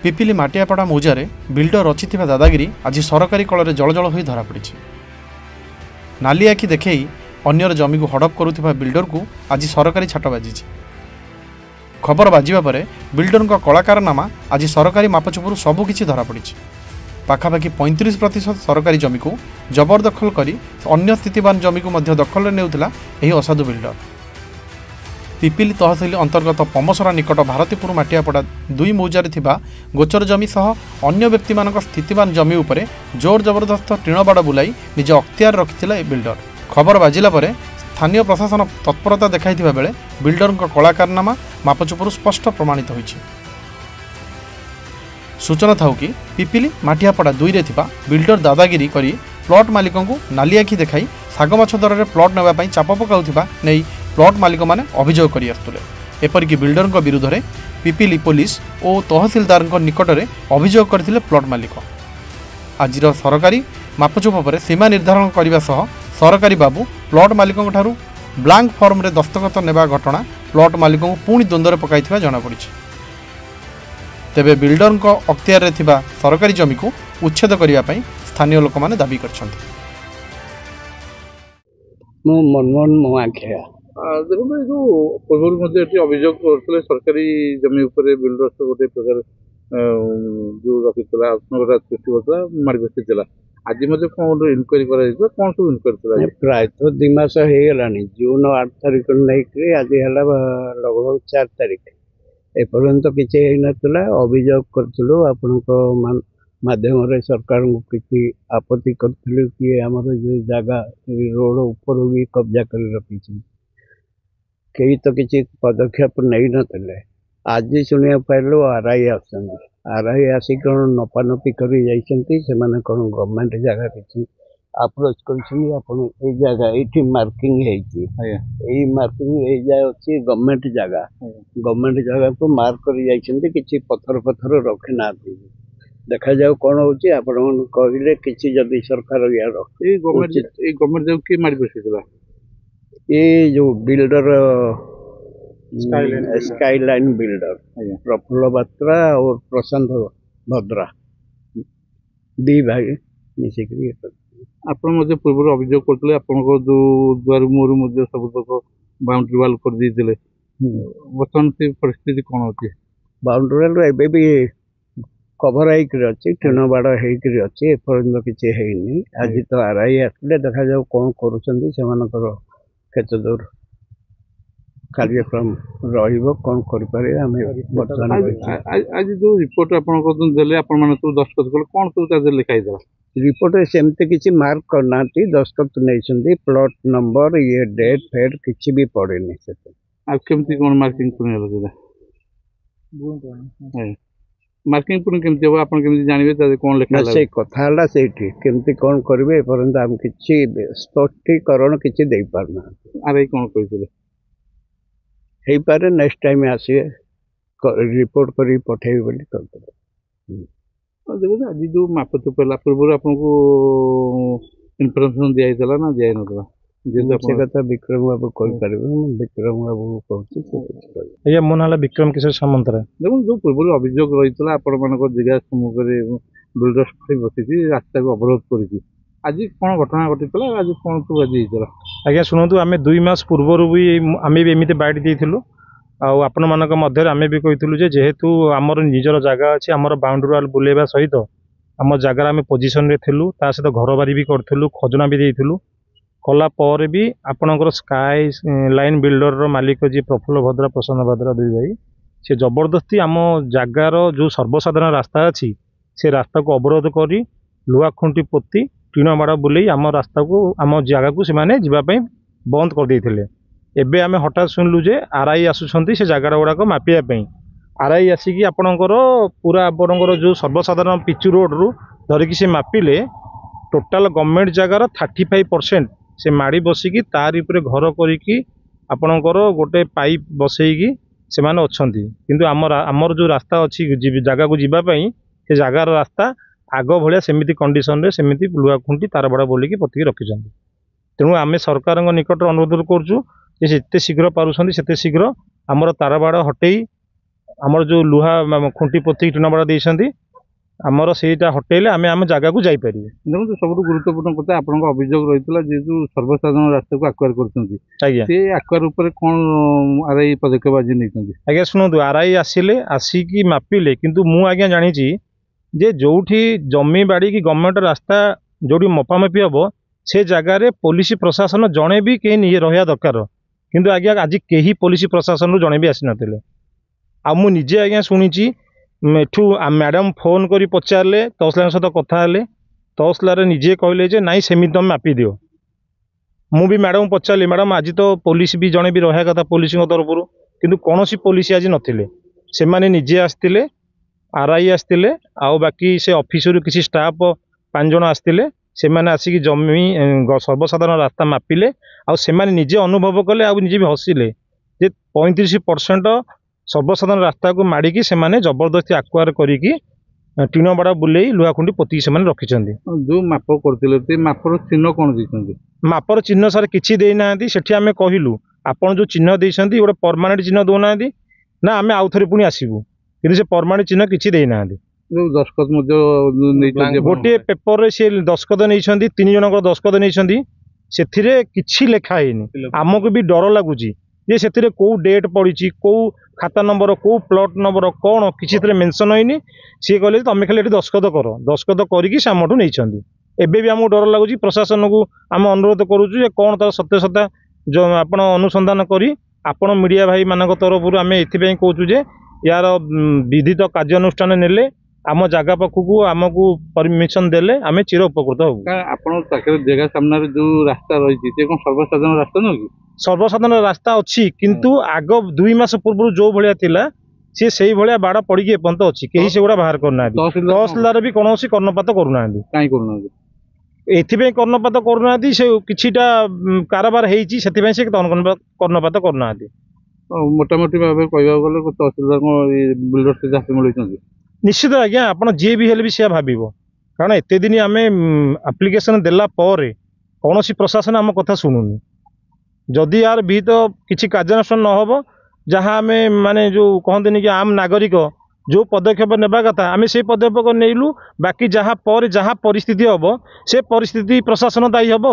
Pipili माटियापड़ा मौजारे builder रचिथिबा दादागिरी आज सरकारी कल में जलजल हो धरा पड़ी। नाली आखि देखई अन्यर जमी को हड़प करुथिबा बिल्डर को आज सरकारी छाट बाजी। खबर बाजिबा परे बिल्डर कलाकारनामा आज सरकारी मापचुपुर सबुकिछि धरा पड़ी। पाखापाखि 35% सरकारी जमी को जबरदखल करी अन्य स्थितिवान जमी को मध्य दखल नेउथिला एही असाधु बिल्डर। पिपिली तहसिल अंतर्गत पमसरा निकट भारतीपुर माटियापड़ा 2 मौजारे थिबा गोचर जमी सह अन्य व्यक्ति मानक स्थितिवान जमी उपरे जोर जबरदस्त टीणबाड़ बुलाई निज अख्तियार रखिथिला ए बिल्डर। खबर बाजिला परे स्थानीय प्रशासन तत्परता देखाइथिबा बेले बिल्डर कलाकारनामा मापचुपुर स्पष्ट प्रमाणित होइछि। सूचना थाउ कि पिपिली माटियापड़ा 2 रे थिबा बिल्डर दादागिरी करी प्लॉट मालिकों को नाली आखि देखाई सागमाछ दर में प्लॉट नेबा पई चाप पकाउथिबा नै प्लॉट मालिक माने अभियोग करि आस्तुले। एपरिक बिल्डर विरुद्ध पिपिली पुलिस और तहसिलदार निकट में अभियोग करथिले प्लॉट मालिक। आज सरकारी मापचुप पर सीमा निर्धारण करने सह सरकारी बाबू प्लॉट मालिकों ठारू ब्लांक फॉर्म रे दस्तखत नेबा घटना प्लॉट मालिकों पुणी द्वंद्व पकाइथिबा जनापड़ी। तेबे बिल्डर अख्तियार थिबा सरकारी जमी को उच्छेद करने पई स्थानीय लोक माने दाबी करछन्ति। मो मनमोहन मोआखिया देखो जो पूर्व अभियोग करते सरकारी जमी उपर बिल्डर्स गोटे प्रकार जो रखी आत्मकथा सृष्टि करता माड़ बसला आज कौन इनक्वारी कौन सब इनक्वारी प्रायतः 2 मास हो गला जून 8 तारिख नहीं आज है लगभग 4 तारिख एपर्यंत किसी नाला अभियोग करूँ आपण माध्यम सरकार को किसी आपत्ति करूँ कि आमर जो जगह रोड ऊपर भी कब्जा कर रखी कई तो किसी पदक्षेप नहीं नथिले। आज शुणा पाइलु आरआई आरआई आसिक कौन नपानपी कर गवर्नमेंट जगह किसी अप्रोच कर जगह ये मार्किंग है मार्किंग अच्छी गवर्नमेंट जगह को मार्क कर किसी पत्थर पत्थर रखी ना देखा जाऊ कौन होची आपण कहले किसी जदि सरकार यार गवर्नमेंट जगह किए माड़ बसला ये जो builder Skyline builder Prafulla Batra और प्रशांत भद्रा 2 भाई मिसिक आपण पूर्व अभियोग करते जो द्वार मुहर सब तक बाउंड्री वाल कर देते बर्तमान से परिस्थिति कौन अच्छी बाउंड्री वाल एबे भी कभर अच्छी टीणबाड़ होती एपर्यंत किसी है आज तो आरआई आसले देखा जाऊ कौन कर केते दूर कार्यक्रम रन कर आज जो रिपोर्ट आपले सब दस्तखत कले कौन सब लिखाई रिपोर्ट सेमती किसी मार्क करना दस्तखत नहीं प्लॉट नंबर ये डेट फेट किसी भी पड़े केमती कौन मार्किंग मार्किंग पुणी केमती हम आप जानवे कौन लिखा से कथा से केमती कौन करेंगे एपर्यंत आम किसी स्पष्टीकरण किसी दे पारना आरआई कौन कही पारे नेक्स्ट टाइम आसिए रिपोर्ट कर पठे देखो आज जो मापचुप है पूर्व आपको इनफर्मेशन दिया ना दिया ना से कथा विक्रम बाबू कही विक्रम बाबू कहूँ मो ना विक्रम किशोर सामंतराय। देखो जो पूर्व अभियोग रही है आपण जगह सम्मुख में बिल्डर बसी रास्ता को अवरोध कर आज कौन घटना घटी आज कौन सब आज आज्ञा शुणु आम 2 मास पूर्वर भी आम भी एमती बाइट देलु आपण मान मध्य आम भी कहूँ जेहेतु आमर निजर जगह अच्छी आमर बाउंड्री वाल बुलेवा सहित आम जगार आम पोजिशन रे थिलु ता सहित घर बारी भी करूँ खजना भी देलु कला पर भी आपणकर स्काई लाइन बिल्डर मालिक जी प्रफुल्ल भद्रा प्रशांत भद्रा 2 भाई से जबरदस्ती आम जगार जो सर्वसाधारण रास्ता अच्छी से रास्ता को अवरोध कर लुआ खुंटी पोती टीणबाड़ बुले आम रास्ता को आम जगह को सीमाने जीवाई बंद कर देते एबे आम हठात शुणिलु जे आरआई आसुंच से जगार गुड़ाक मापियापी आरआई आसिकी आपणकर पूरा आपणकर जो सर्वसाधारण पिचु रोड रु धरिकी से मापिले टोटाल गवर्नमेंट जगार 35% से माड़ी बसिकी तार उपरे घर करिकी आपणकर गोटे पाइप बसैकी से माने अछंती किंतु आमर जो रास्ता अच्छी जगह को जीवाई से जगार रास्ता आग भाया सेमिति कंडीशन रे सेमिति लुआ खुंटी तार बड़ा बोलिकी पतिकी रखिछंती। तेणु आम सरकार निकट अनुरोध करुँ जिते शीघ्र पारुछंती सेते शीघ्र आमर तार बाड़ हटेई ଆମର जो लुहा खुंटी पोती टीनबड़ा देइछंती आमर सेटा हटेले आमे आम जगह को जाई परिबे। देखो सब गुरुत्वपूर्ण कथा आपन अभियोग रही जेहतु सर्वसाधारण रास्ता को आक्वायर कर आज्ञा आक्वायर उपर कौन आरआई पदक्षेप आज नहीं आज्ञा शुणु आरआई आसिले आसिकी मापिले किंतु मु आज्ञा जानी जे जोठी जमी बाड़ी की गवर्नमेंट रास्ता जोटी मपामपी हम से जगार पुलिस प्रशासन जड़े भी कहीं नहीं रहा दरकार किंतु आज्ञा आज कहीं पुलिस प्रशासन जड़े भी आसी नथिले। आ मु निजे आज्ञा शुणी एठू मैडम फोन करी पचारे तहसिलदार सहित कथा हेले तहसिलदार निजे कहले जे नाई सेमिति तुम मापी दियो। मु भी मैडम पचारि मैडम आज तो पुलिस भी जड़े भी रहा कथा पुलिस तरफ किंतु कौन सी पुलिस आज नथिले से माने निजे आसतिले आरआई आसतिले आउ बाकी से ऑफिसर किसी स्टाफ 5 जण आसतिले से माने आसिक जमी सर्वसाधारण रास्ता मापिले आउ से माने निजे अनुभव कले आउ निजे भी हसिले जे 35% सर्वसाधारण रास्ता को माड़िकी से माने जबरदस्ती आक्वायर करिकी टीनबड़ा बुले लुहाखुंडी पोती से माने रखिछंती। जो माप करथिले मापर चिन्ह कौन देछंती मापर चिन्ह सर किछि देई नांती सेठी आमे कहिलु आपण जो चिन्ह देछंती गोटे परमानेंट चिन्ह दो नांती ना आमे आउ थरे पुनी आसीबु किंतु से परमानेंट चिन्ह किछि देई नांती। दस्खत गोटे पेपर से दस्खत नहीं 3 जन दस्खत नहीं से किसी लेखा है आमको भी डर लगुच जे से कौ डेट पड़ी कौ खाता नंबर कौ प्लॉट नंबर कौन किसी मेंशन होनी सी कहले तुम खाली दस्खत कर दस्खत करके आमठू नहीं एबे भी आमको डर लगुच प्रशासन को आम अनुरोध करुचु कौन तार सत्यसता जो आप अनुसंधान करी आपण मीडिया भाई मान तरफ आम ये कहूँ जे यार विधित कार्यानुष्ठान नेले आम जगह पाखु आमको परमिशन देले आम चिर उपकृत हो। जगह सामने जो रास्ता रही सर्वसाधारण रास्ता नुह कि सर्वसाधारण रास्ता अच्छी किंतु आग 2 मास पूर्व जो भाया थिला सी से भाया बाड़ पड़ी एपर्यंत अच्छी कहीं से गुड़ा बाहर करना तहसिलदार भी कौन कर्णपात करूना कहीं करूना एथि कर्णपात करूना से किछिटा कारबार होती से कर्णपात करूना मोटामोटी भाव कह गले तहसिलदार बिल्डर से जहाँ मिलूँ निश्चित आज्ञा आप जी भी हेल्ले भी सी भाव कारण एत दिन आम आप्लिकेसन देला कौन प्रशासन आम कथा शुणुनी जदि यार भी तो किसी कार्यानुष्ठान न हो जहाँ आम माने जो कहते कि आम नागरिक जो पदक्षेप नेबा कथा आम से पदक्षेप नेलु बाकी जहाँ पर जहाँ परिस्थिति हम से परिस्थिति प्रशासन दायी हम।